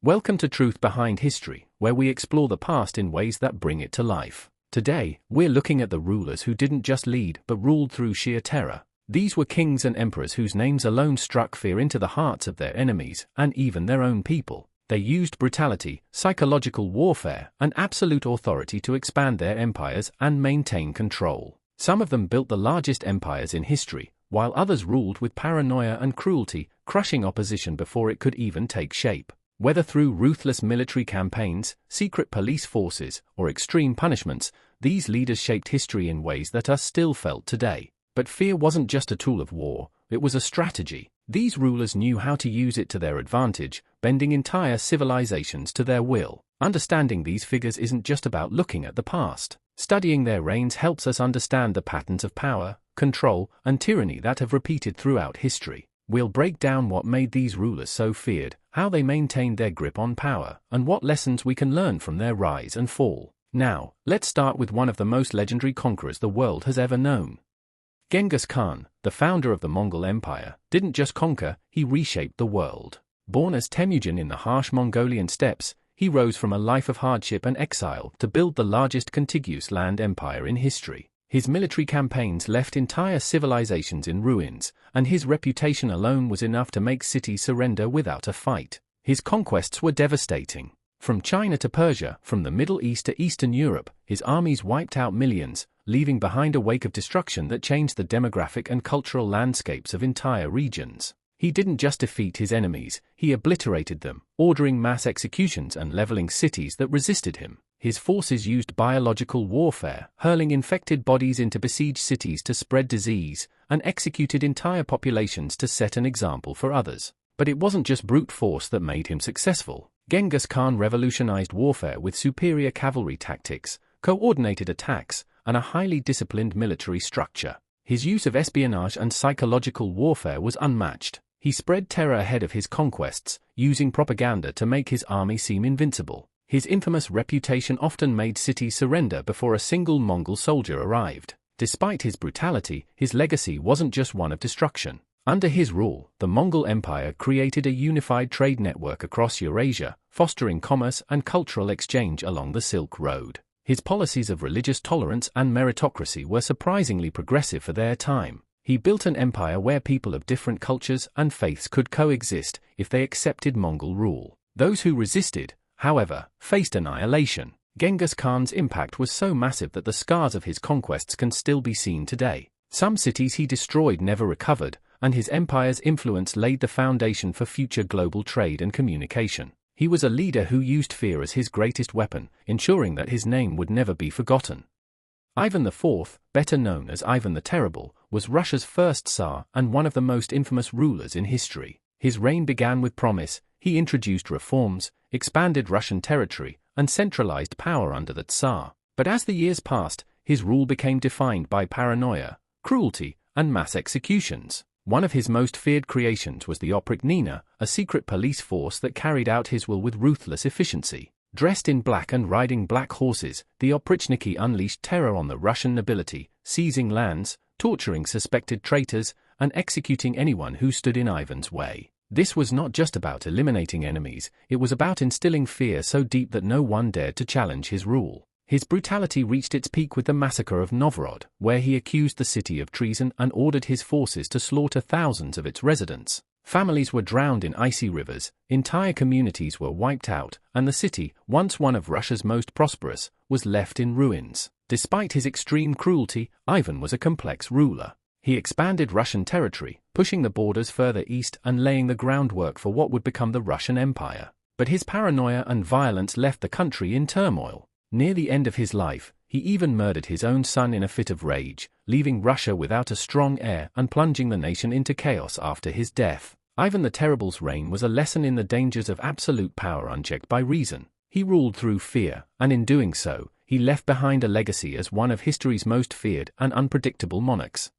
Welcome to Truth Behind History, where we explore the past in ways that bring it to life. Today, we're looking at the rulers who didn't just lead but ruled through sheer terror. These were kings and emperors whose names alone struck fear into the hearts of their enemies and even their own people. They used brutality, psychological warfare, and absolute authority to expand their empires and maintain control. Some of them built the largest empires in history, while others ruled with paranoia and cruelty, crushing opposition before it could even take shape. Whether through ruthless military campaigns, secret police forces, or extreme punishments, these leaders shaped history in ways that are still felt today. But fear wasn't just a tool of war, it was a strategy. These rulers knew how to use it to their advantage, bending entire civilizations to their will. Understanding these figures isn't just about looking at the past. Studying their reigns helps us understand the patterns of power, control, and tyranny that have repeated throughout history. We'll break down what made these rulers so feared, how they maintained their grip on power, and what lessons we can learn from their rise and fall. Now, let's start with one of the most legendary conquerors the world has ever known. Genghis Khan, the founder of the Mongol Empire, didn't just conquer, he reshaped the world. Born as Temujin in the harsh Mongolian steppes, he rose from a life of hardship and exile to build the largest contiguous land empire in history. His military campaigns left entire civilizations in ruins, and his reputation alone was enough to make cities surrender without a fight. His conquests were devastating. From China to Persia, from the Middle East to Eastern Europe, his armies wiped out millions, leaving behind a wake of destruction that changed the demographic and cultural landscapes of entire regions. He didn't just defeat his enemies, he obliterated them, ordering mass executions and leveling cities that resisted him. His forces used biological warfare, hurling infected bodies into besieged cities to spread disease, and executed entire populations to set an example for others. But it wasn't just brute force that made him successful. Genghis Khan revolutionized warfare with superior cavalry tactics, coordinated attacks, and a highly disciplined military structure. His use of espionage and psychological warfare was unmatched. He spread terror ahead of his conquests, using propaganda to make his army seem invincible. His infamous reputation often made cities surrender before a single Mongol soldier arrived. Despite his brutality, his legacy wasn't just one of destruction. Under his rule, the Mongol Empire created a unified trade network across Eurasia, fostering commerce and cultural exchange along the Silk Road. His policies of religious tolerance and meritocracy were surprisingly progressive for their time. He built an empire where people of different cultures and faiths could coexist if they accepted Mongol rule. Those who resisted, however, faced annihilation. Genghis Khan's impact was so massive that the scars of his conquests can still be seen today. Some cities he destroyed never recovered, and his empire's influence laid the foundation for future global trade and communication. He was a leader who used fear as his greatest weapon, ensuring that his name would never be forgotten. Ivan IV, better known as Ivan the Terrible, was Russia's first Tsar and one of the most infamous rulers in history. His reign began with promise. He introduced reforms, expanded Russian territory, and centralized power under the Tsar. But as the years passed, his rule became defined by paranoia, cruelty, and mass executions. One of his most feared creations was the Oprichnina, a secret police force that carried out his will with ruthless efficiency. Dressed in black and riding black horses, the Oprichniki unleashed terror on the Russian nobility, seizing lands, torturing suspected traitors, and executing anyone who stood in Ivan's way. This was not just about eliminating enemies, it was about instilling fear so deep that no one dared to challenge his rule. His brutality reached its peak with the massacre of Novgorod, where he accused the city of treason and ordered his forces to slaughter thousands of its residents. Families were drowned in icy rivers, entire communities were wiped out, and the city, once one of Russia's most prosperous, was left in ruins. Despite his extreme cruelty, Ivan was a complex ruler. He expanded Russian territory, pushing the borders further east and laying the groundwork for what would become the Russian Empire. But his paranoia and violence left the country in turmoil. Near the end of his life, he even murdered his own son in a fit of rage, leaving Russia without a strong heir and plunging the nation into chaos after his death. Ivan the Terrible's reign was a lesson in the dangers of absolute power unchecked by reason. He ruled through fear, and in doing so, he left behind a legacy as one of history's most feared and unpredictable monarchs.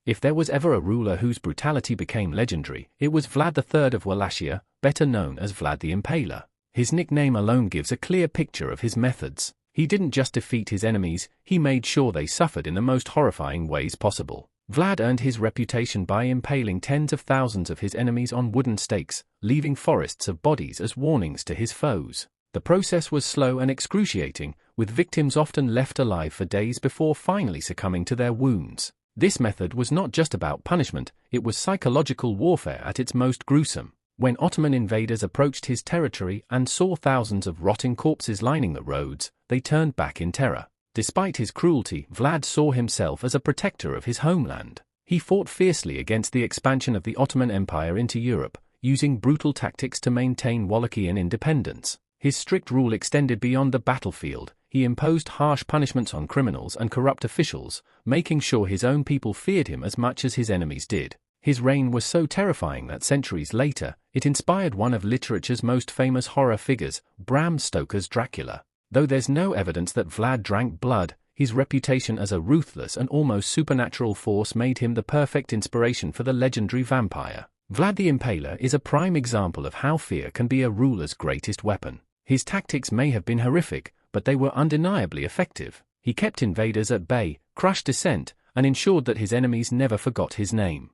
If there was ever a ruler whose brutality became legendary, it was Vlad III of Wallachia, better known as Vlad the Impaler. His nickname alone gives a clear picture of his methods. He didn't just defeat his enemies, he made sure they suffered in the most horrifying ways possible. Vlad earned his reputation by impaling tens of thousands of his enemies on wooden stakes, leaving forests of bodies as warnings to his foes. The process was slow and excruciating, with victims often left alive for days before finally succumbing to their wounds. This method was not just about punishment, it was psychological warfare at its most gruesome. When Ottoman invaders approached his territory and saw thousands of rotting corpses lining the roads, they turned back in terror. Despite his cruelty, Vlad saw himself as a protector of his homeland. He fought fiercely against the expansion of the Ottoman Empire into Europe, using brutal tactics to maintain Wallachian independence. His strict rule extended beyond the battlefield. He imposed harsh punishments on criminals and corrupt officials, making sure his own people feared him as much as his enemies did. His reign was so terrifying that centuries later, it inspired one of literature's most famous horror figures, Bram Stoker's Dracula. Though there's no evidence that Vlad drank blood, his reputation as a ruthless and almost supernatural force made him the perfect inspiration for the legendary vampire. Vlad the Impaler is a prime example of how fear can be a ruler's greatest weapon. His tactics may have been horrific, but they were undeniably effective. He kept invaders at bay, crushed dissent, and ensured that his enemies never forgot his name.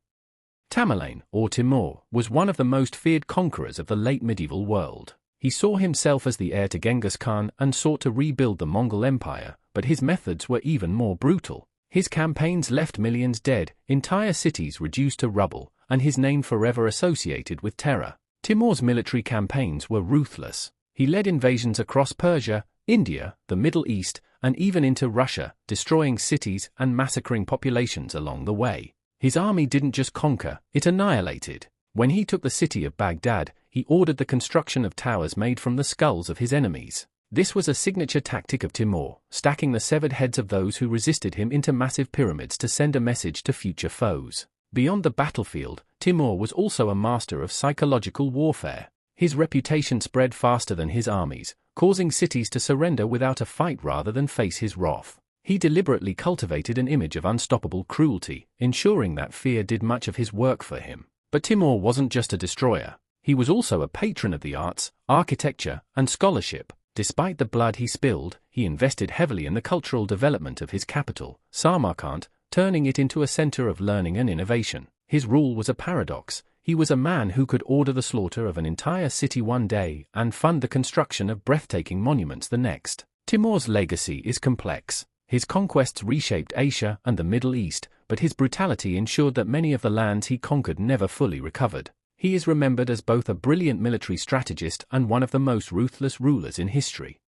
Tamerlane, or Timur, was one of the most feared conquerors of the late medieval world. He saw himself as the heir to Genghis Khan and sought to rebuild the Mongol Empire, but his methods were even more brutal. His campaigns left millions dead, entire cities reduced to rubble, and his name forever associated with terror. Timur's military campaigns were ruthless. He led invasions across Persia, India, the Middle East, and even into Russia, destroying cities and massacring populations along the way. His army didn't just conquer, it annihilated. When he took the city of Baghdad, he ordered the construction of towers made from the skulls of his enemies. This was a signature tactic of Timur, stacking the severed heads of those who resisted him into massive pyramids to send a message to future foes. Beyond the battlefield, Timur was also a master of psychological warfare. His reputation spread faster than his armies, causing cities to surrender without a fight rather than face his wrath. He deliberately cultivated an image of unstoppable cruelty, ensuring that fear did much of his work for him. But Timur wasn't just a destroyer. He was also a patron of the arts, architecture, and scholarship. Despite the blood he spilled, he invested heavily in the cultural development of his capital, Samarkand, turning it into a center of learning and innovation. His rule was a paradox. He was a man who could order the slaughter of an entire city one day and fund the construction of breathtaking monuments the next. Timur's legacy is complex. His conquests reshaped Asia and the Middle East, but his brutality ensured that many of the lands he conquered never fully recovered. He is remembered as both a brilliant military strategist and one of the most ruthless rulers in history.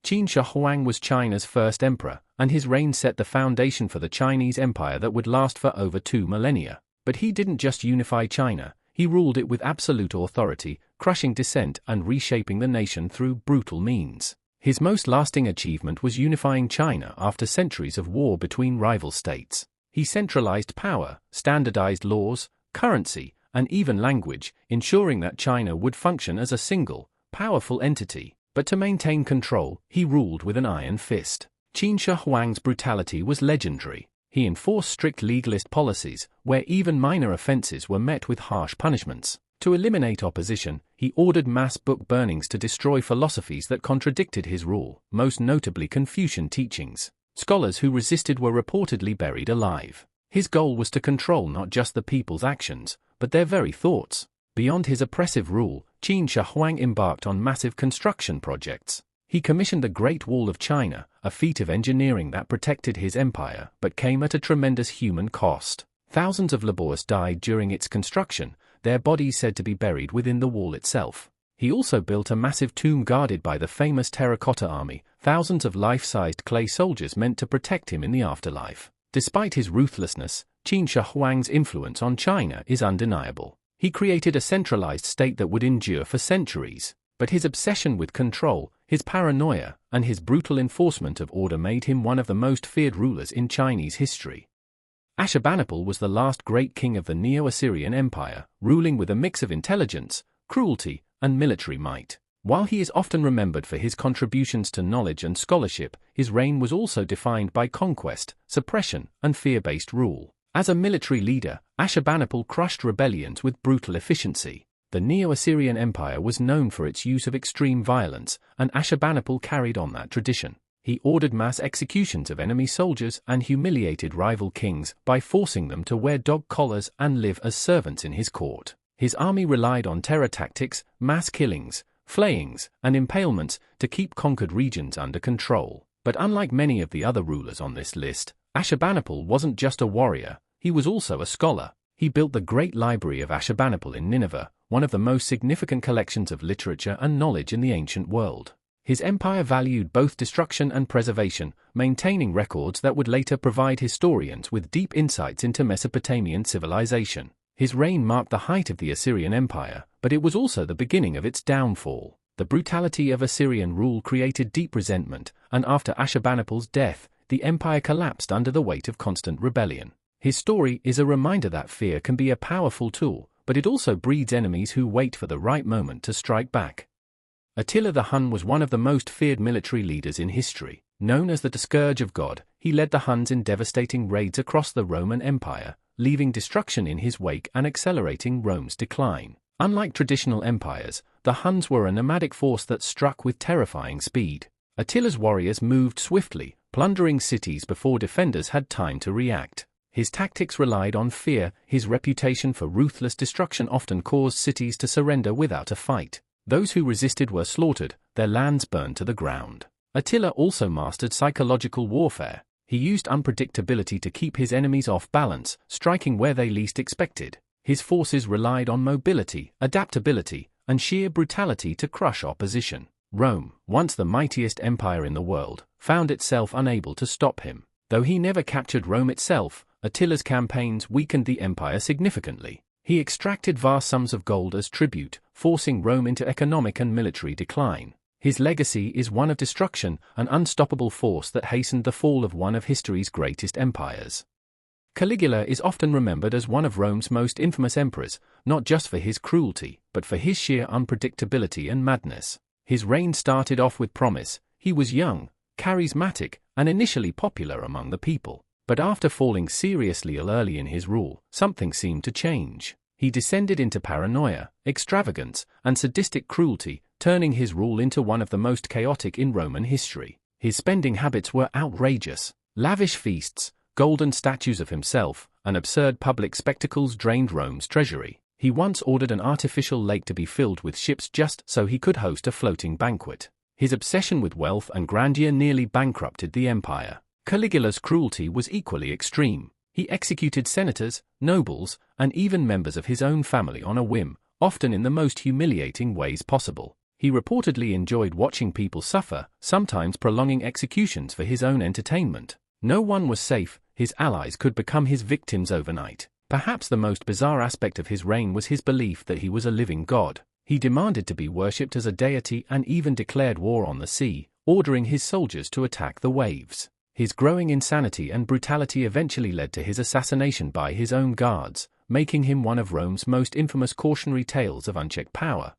Qin Shi Huang was China's first emperor, and his reign set the foundation for the Chinese Empire that would last for over 2 millennia. But he didn't just unify China, he ruled it with absolute authority, crushing dissent and reshaping the nation through brutal means. His most lasting achievement was unifying China after centuries of war between rival states. He centralized power, standardized laws, currency, and even language, ensuring that China would function as a single, powerful entity. But to maintain control, he ruled with an iron fist. Qin Shi Huang's brutality was legendary. He enforced strict legalist policies, where even minor offenses were met with harsh punishments. To eliminate opposition, he ordered mass book burnings to destroy philosophies that contradicted his rule, most notably Confucian teachings. Scholars who resisted were reportedly buried alive. His goal was to control not just the people's actions, but their very thoughts. Beyond his oppressive rule, Qin Shi Huang embarked on massive construction projects. He commissioned the Great Wall of China, a feat of engineering that protected his empire but came at a tremendous human cost. Thousands of laborers died during its construction, their bodies said to be buried within the wall itself. He also built a massive tomb guarded by the famous terracotta army, thousands of life-sized clay soldiers meant to protect him in the afterlife. Despite his ruthlessness, Qin Shi Huang's influence on China is undeniable. He created a centralized state that would endure for centuries. But his obsession with control, his paranoia, and his brutal enforcement of order made him one of the most feared rulers in Chinese history. Ashurbanipal was the last great king of the Neo-Assyrian Empire, ruling with a mix of intelligence, cruelty, and military might. While he is often remembered for his contributions to knowledge and scholarship, his reign was also defined by conquest, suppression, and fear-based rule. As a military leader, Ashurbanipal crushed rebellions with brutal efficiency. The Neo-Assyrian Empire was known for its use of extreme violence, and Ashurbanipal carried on that tradition. He ordered mass executions of enemy soldiers and humiliated rival kings by forcing them to wear dog collars and live as servants in his court. His army relied on terror tactics, mass killings, flayings, and impalements to keep conquered regions under control. But unlike many of the other rulers on this list, Ashurbanipal wasn't just a warrior, he was also a scholar. He built the Great Library of Ashurbanipal in Nineveh, one of the most significant collections of literature and knowledge in the ancient world. His empire valued both destruction and preservation, maintaining records that would later provide historians with deep insights into Mesopotamian civilization. His reign marked the height of the Assyrian Empire, but it was also the beginning of its downfall. The brutality of Assyrian rule created deep resentment, and after Ashurbanipal's death, the empire collapsed under the weight of constant rebellion. His story is a reminder that fear can be a powerful tool, but it also breeds enemies who wait for the right moment to strike back. Attila the Hun was one of the most feared military leaders in history. Known as the Scourge of God, he led the Huns in devastating raids across the Roman Empire, leaving destruction in his wake and accelerating Rome's decline. Unlike traditional empires, the Huns were a nomadic force that struck with terrifying speed. Attila's warriors moved swiftly, plundering cities before defenders had time to react. His tactics relied on fear. His reputation for ruthless destruction often caused cities to surrender without a fight. Those who resisted were slaughtered, their lands burned to the ground. Attila also mastered psychological warfare. He used unpredictability to keep his enemies off balance, striking where they least expected. His forces relied on mobility, adaptability, and sheer brutality to crush opposition. Rome, once the mightiest empire in the world, found itself unable to stop him. Though he never captured Rome itself, Attila's campaigns weakened the empire significantly. He extracted vast sums of gold as tribute, forcing Rome into economic and military decline. His legacy is one of destruction, an unstoppable force that hastened the fall of one of history's greatest empires. Caligula is often remembered as one of Rome's most infamous emperors, not just for his cruelty, but for his sheer unpredictability and madness. His reign started off with promise. He was young, charismatic, and initially popular among the people. But after falling seriously ill early in his rule, something seemed to change. He descended into paranoia, extravagance, and sadistic cruelty, turning his rule into one of the most chaotic in Roman history. His spending habits were outrageous. Lavish feasts, golden statues of himself, and absurd public spectacles drained Rome's treasury. He once ordered an artificial lake to be filled with ships just so he could host a floating banquet. His obsession with wealth and grandeur nearly bankrupted the empire. Caligula's cruelty was equally extreme. He executed senators, nobles, and even members of his own family on a whim, often in the most humiliating ways possible. He reportedly enjoyed watching people suffer, sometimes prolonging executions for his own entertainment. No one was safe. His allies could become his victims overnight. Perhaps the most bizarre aspect of his reign was his belief that he was a living god. He demanded to be worshipped as a deity and even declared war on the sea, ordering his soldiers to attack the waves. His growing insanity and brutality eventually led to his assassination by his own guards, making him one of Rome's most infamous cautionary tales of unchecked power.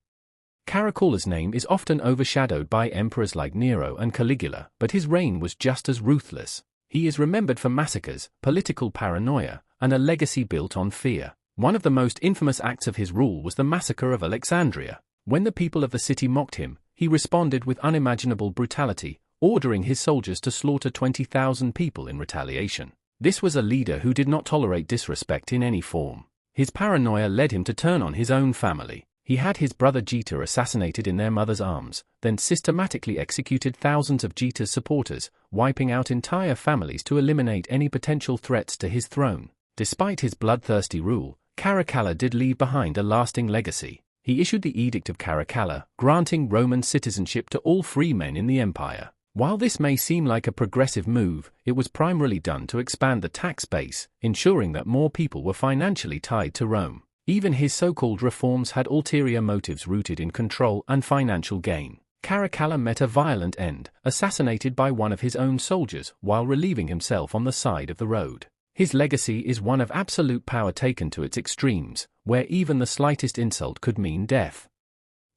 Caracalla's name is often overshadowed by emperors like Nero and Caligula, but his reign was just as ruthless. He is remembered for massacres, political paranoia, and a legacy built on fear. One of the most infamous acts of his rule was the massacre of Alexandria. When the people of the city mocked him, he responded with unimaginable brutality, ordering his soldiers to slaughter 20,000 people in retaliation. This was a leader who did not tolerate disrespect in any form. His paranoia led him to turn on his own family. He had his brother Geta assassinated in their mother's arms, then systematically executed thousands of Geta's supporters, wiping out entire families to eliminate any potential threats to his throne. Despite his bloodthirsty rule, Caracalla did leave behind a lasting legacy. He issued the Edict of Caracalla, granting Roman citizenship to all free men in the empire. While this may seem like a progressive move, it was primarily done to expand the tax base, ensuring that more people were financially tied to Rome. Even his so-called reforms had ulterior motives rooted in control and financial gain. Caracalla met a violent end, assassinated by one of his own soldiers while relieving himself on the side of the road. His legacy is one of absolute power taken to its extremes, where even the slightest insult could mean death.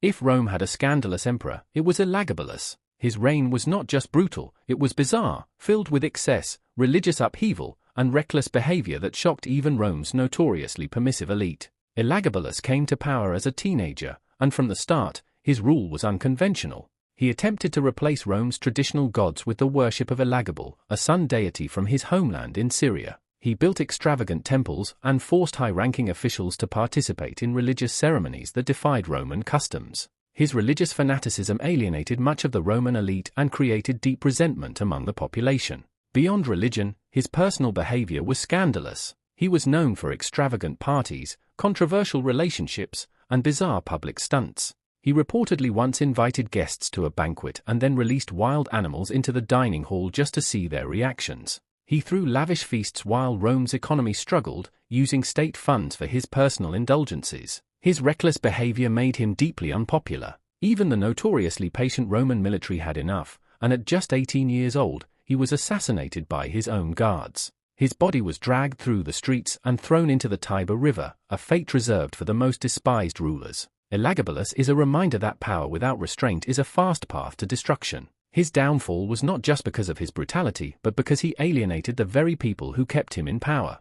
If Rome had a scandalous emperor, it was Elagabalus. His reign was not just brutal, it was bizarre, filled with excess, religious upheaval, and reckless behavior that shocked even Rome's notoriously permissive elite. Elagabalus came to power as a teenager, and from the start, his rule was unconventional. He attempted to replace Rome's traditional gods with the worship of Elagabalus, a sun deity from his homeland in Syria. He built extravagant temples and forced high-ranking officials to participate in religious ceremonies that defied Roman customs. His religious fanaticism alienated much of the Roman elite and created deep resentment among the population. Beyond religion, his personal behavior was scandalous. He was known for extravagant parties, controversial relationships, and bizarre public stunts. He reportedly once invited guests to a banquet and then released wild animals into the dining hall just to see their reactions. He threw lavish feasts while Rome's economy struggled, using state funds for his personal indulgences. His reckless behavior made him deeply unpopular. Even the notoriously patient Roman military had enough, and at just 18 years old, he was assassinated by his own guards. His body was dragged through the streets and thrown into the Tiber River, a fate reserved for the most despised rulers. Elagabalus is a reminder that power without restraint is a fast path to destruction. His downfall was not just because of his brutality, but because he alienated the very people who kept him in power.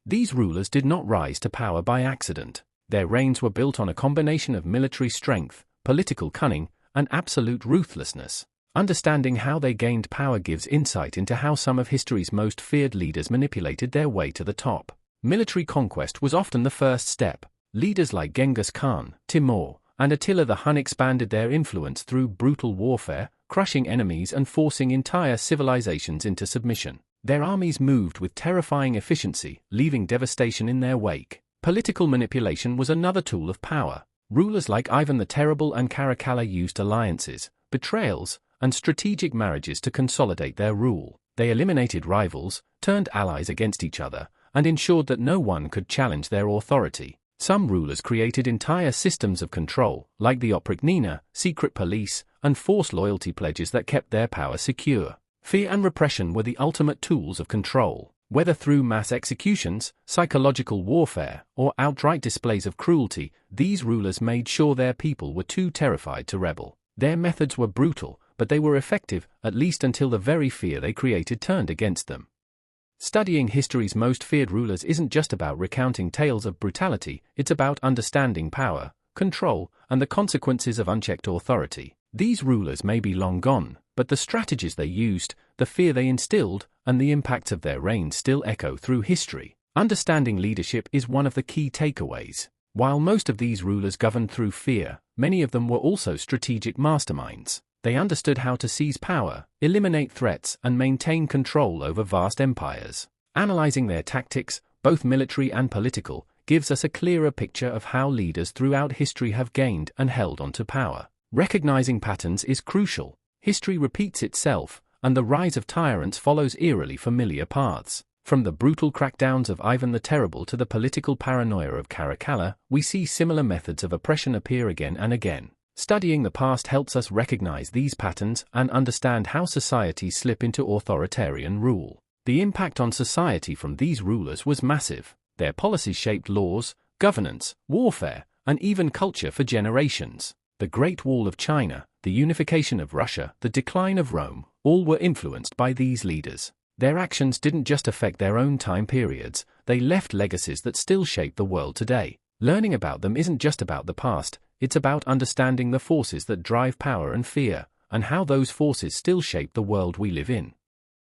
These rulers did not rise to power by accident. Their reigns were built on a combination of military strength, political cunning, and absolute ruthlessness. Understanding how they gained power gives insight into how some of history's most feared leaders manipulated their way to the top. Military conquest was often the first step. Leaders like Genghis Khan, Timur, and Attila the Hun expanded their influence through brutal warfare, crushing enemies and forcing entire civilizations into submission. Their armies moved with terrifying efficiency, leaving devastation in their wake. Political manipulation was another tool of power. Rulers like Ivan the Terrible and Caracalla used alliances, betrayals, and strategic marriages to consolidate their rule. They eliminated rivals, turned allies against each other, and ensured that no one could challenge their authority. Some rulers created entire systems of control, like the oprichnina, secret police, and forced loyalty pledges that kept their power secure. Fear and repression were the ultimate tools of control. Whether through mass executions, psychological warfare, or outright displays of cruelty, these rulers made sure their people were too terrified to rebel. Their methods were brutal, but they were effective, at least until the very fear they created turned against them. Studying history's most feared rulers isn't just about recounting tales of brutality, it's about understanding power, control, and the consequences of unchecked authority. These rulers may be long gone, but the strategies they used, the fear they instilled, and the impacts of their reign still echo through history. Understanding leadership is one of the key takeaways. While most of these rulers governed through fear, many of them were also strategic masterminds. They understood how to seize power, eliminate threats, and maintain control over vast empires. Analyzing their tactics, both military and political, gives us a clearer picture of how leaders throughout history have gained and held onto power. Recognizing patterns is crucial. History repeats itself, and the rise of tyrants follows eerily familiar paths. From the brutal crackdowns of Ivan the Terrible to the political paranoia of Caracalla, we see similar methods of oppression appear again and again. Studying the past helps us recognize these patterns and understand how societies slip into authoritarian rule. The impact on society from these rulers was massive. Their policies shaped laws, governance, warfare, and even culture for generations. The Great Wall of China, the unification of Russia, the decline of Rome, all were influenced by these leaders. Their actions didn't just affect their own time periods, they left legacies that still shape the world today. Learning about them isn't just about the past, it's about understanding the forces that drive power and fear, and how those forces still shape the world we live in.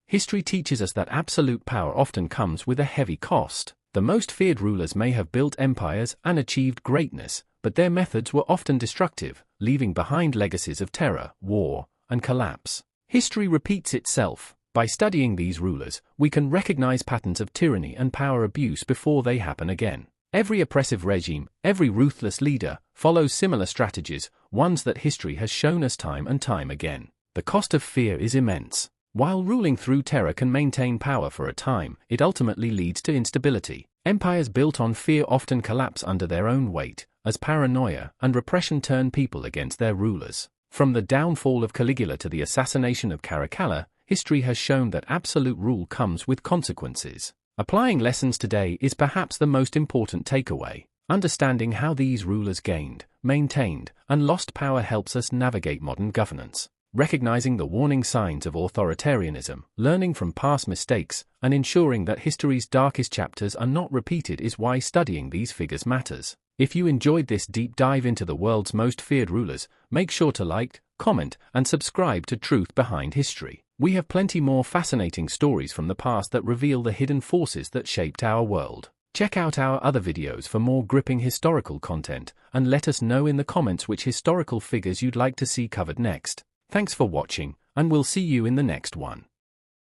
History teaches us that absolute power often comes with a heavy cost. The most feared rulers may have built empires and achieved greatness, but their methods were often destructive, leaving behind legacies of terror, war, and collapse. History repeats itself. By studying these rulers, we can recognize patterns of tyranny and power abuse before they happen again. Every oppressive regime, every ruthless leader, follows similar strategies, ones that history has shown us time and time again. The cost of fear is immense. While ruling through terror can maintain power for a time, it ultimately leads to instability. Empires built on fear often collapse under their own weight, as paranoia and repression turn people against their rulers. From the downfall of Caligula to the assassination of Caracalla, history has shown that absolute rule comes with consequences. Applying lessons today is perhaps the most important takeaway. Understanding how these rulers gained, maintained, and lost power helps us navigate modern governance. Recognizing the warning signs of authoritarianism, learning from past mistakes, and ensuring that history's darkest chapters are not repeated is why studying these figures matters. If you enjoyed this deep dive into the world's most feared rulers, make sure to like, comment, and subscribe to Truth Behind History. We have plenty more fascinating stories from the past that reveal the hidden forces that shaped our world. Check out our other videos for more gripping historical content, and let us know in the comments which historical figures you'd like to see covered next. Thanks for watching, and we'll see you in the next one.